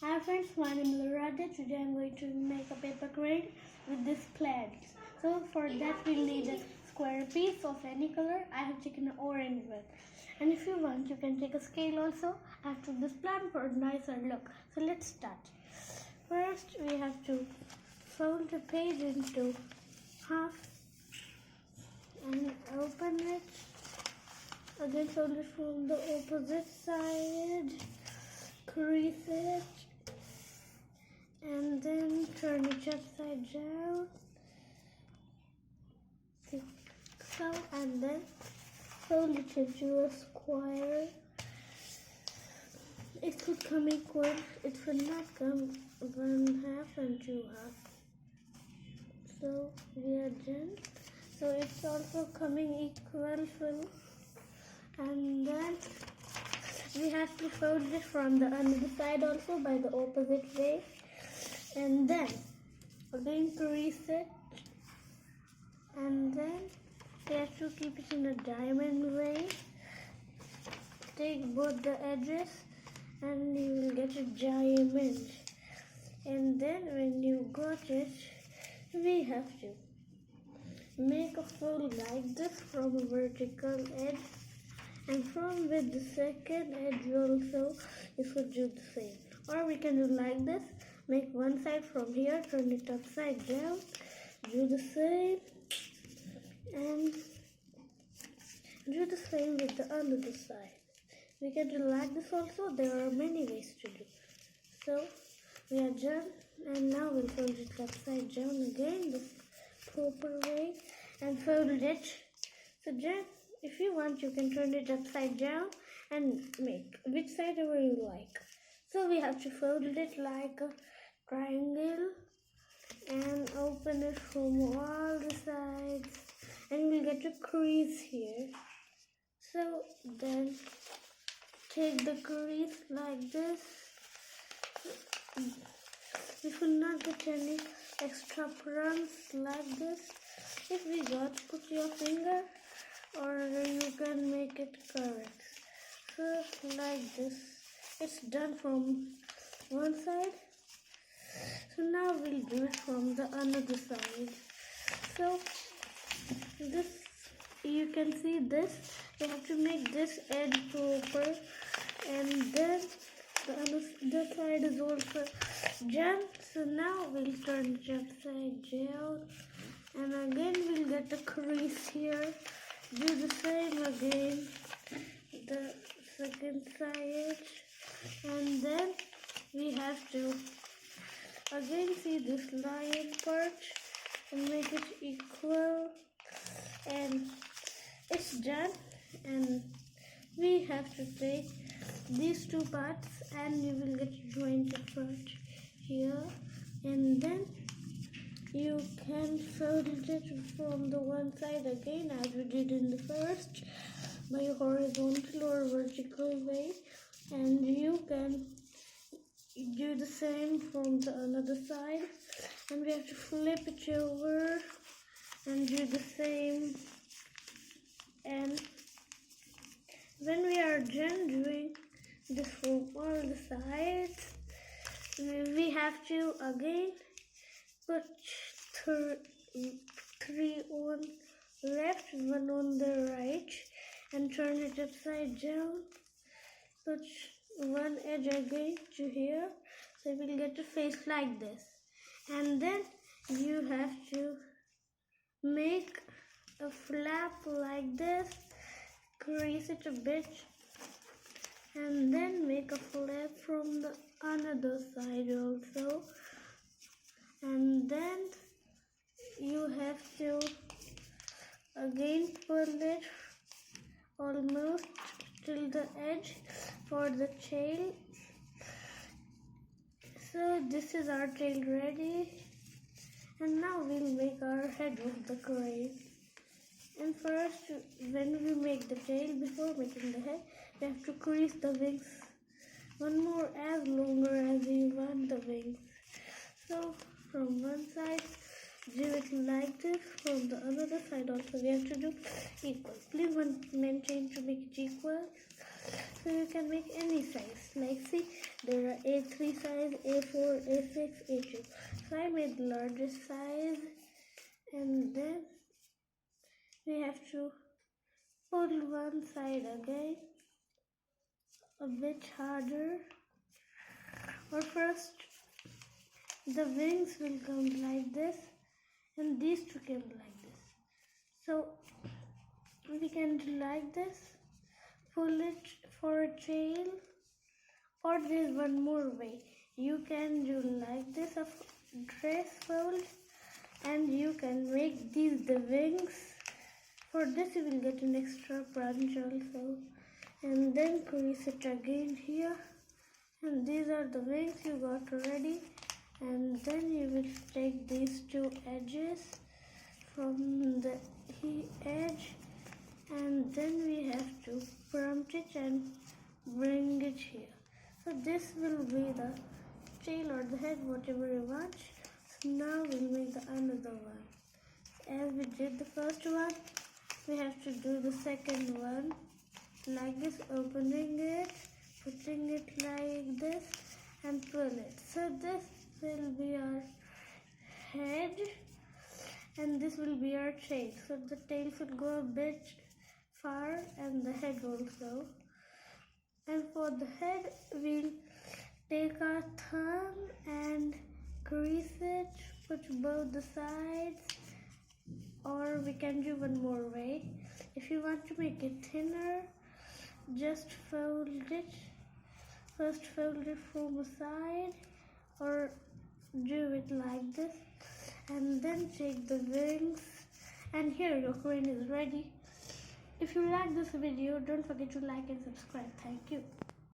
Hi friends, my name is Radha. Today I'm going to make a paper crane with this plant. So for that we'll need a square piece of any color. I have taken an orange one. And if you want, you can take a scale also. I have took this plant for a nicer look. So let's start. First we have to fold the page into half and open it. Again fold it from the opposite side. Crease it and then turn it upside down, so, and then fold it into a square. It could come equal, it will not come 1/2 and 2/2. So we are done. So it's also coming equal full, and then we have to fold it from the other side also by the opposite way, and then again crease it, and then we have to keep it in a diamond way. Take both the edges and you will get a diamond, and then when you got it, we have to make a fold like this from a vertical edge. And from with the second edge also, you should do the same. Or we can do like this. Make one side from here, turn it upside down, do the same, and do the same with the other side. We can do like this also. There are many ways to do. So we are done, and now we'll fold it upside down again, the proper way, and fold it. So then, if you want, you can turn it upside down and make which side ever you like. So we have to fold it like a triangle and open it from all the sides, and we'll get a crease here. So then take the crease like this. We should not get any extra crumbs like this. If we got, put your finger, or you can make it correct. So like this, it's done from one side. So now we'll do it from the other side. So this, you can see this, you have to make this edge proper, and then the other side is also done. So now we'll turn it upside down, and again we'll get a crease here. Do the same again, the second side, and then we have to again see this line part and make it equal, and it's done. And we have to take these two parts and you will get a jointed part here, and then you can fold it from the one side again as we did in the first by horizontal or vertical way, and you can do the same from the other side, and we have to flip it over and do the same. And when we are done doing this from all the sides, we have to again put three on left, one on the right, and turn it upside down. Put one edge again to here, so we'll get a face like this. And then you have to make a flap like this, crease it a bit, and then make a flap from the other side also. And then you have to again pull it almost till the edge for the tail. So this is our tail ready, and now we'll make our head of the crane. And first, when we make the tail, before making the head, we have to crease the wings one more as longer as you want the wings. So from one side, do it like this. From the other side also we have to do equal. Please maintain to make it equal. So you can make any size. Like see, there are A3 size, A4, A6, A2. So I made the largest size, and then we have to pull one side again a bit harder. Or first the wings will come like this, and these two came like this. So we can do like this, pull it for a tail, or there is one more way. You can do like this, a dress fold, and you can make these the wings. For this you will get an extra branch also, and then crease it again here, and these are the wings you got ready. And then you will take these two edges from the edge, and then we have to prompt it and bring it here. So this will be the tail or the head, whatever you want. So now we'll make the another one. As we did the first one, we have to do the second one like this, opening it, putting it like this, and pull it. So this will be our head, and this will be our tail. So the tail should go a bit far, and the head also. And for the head, we'll take our thumb and crease it, put both the sides, or we can do one more way. If you want to make it thinner, just fold it. First fold it from the side, or do it like this, and then take the wings, and here your crane is ready. If you like this video, don't forget to like and subscribe. Thank you.